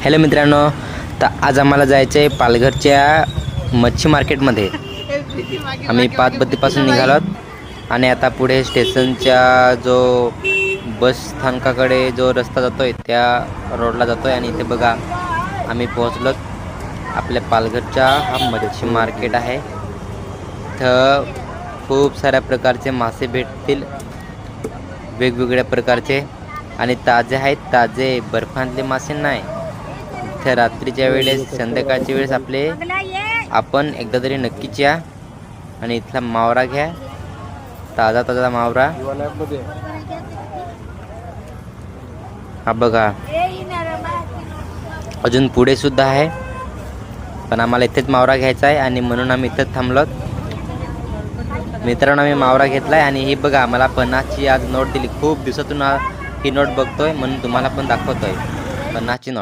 Hello मित्रांनो, तर आज आम्हाला जायचं आहे पालघरच्या मच्छी मार्केटमध्ये. आम्ही पाचबत्तीपासून निघालोत आणि आता पुढे स्टेशनच्या जो बस स्थानकाकडे जो रस्ता जातो आहे त्या रोडला जातो आहे. आणि इथे बघा आम्ही पोहोचलो. आपल्या पालघरच्या हा मच्छी मार्केट आहे. इथं खूप साऱ्या प्रकारचे मासे भेटतील, वेगवेगळ्या प्रकारचे आणि ताजे आहेत. ताजे बर्फातले मासे नाही. इथं रात्रीच्या वेळेस, संध्याकाळच्या वेळेस आपण एकदा तरी नक्कीच या आणि इथला मावरा घ्या, ताजा ताजा मावरा. हा बघा, अजून पुढे सुद्धा आहे, पण आम्हाला इथेच मावरा घ्यायचा आहे आणि म्हणून आम्ही इथेच थांबलो. मित्रांनो, आम्ही मावरा घेतलाय आणि ही बघा मला 50ची आज नोट दिली. खूप दिवसातून ही नोट बघतोय म्हणून तुम्हाला पण दाखवतोय 50ची नोट.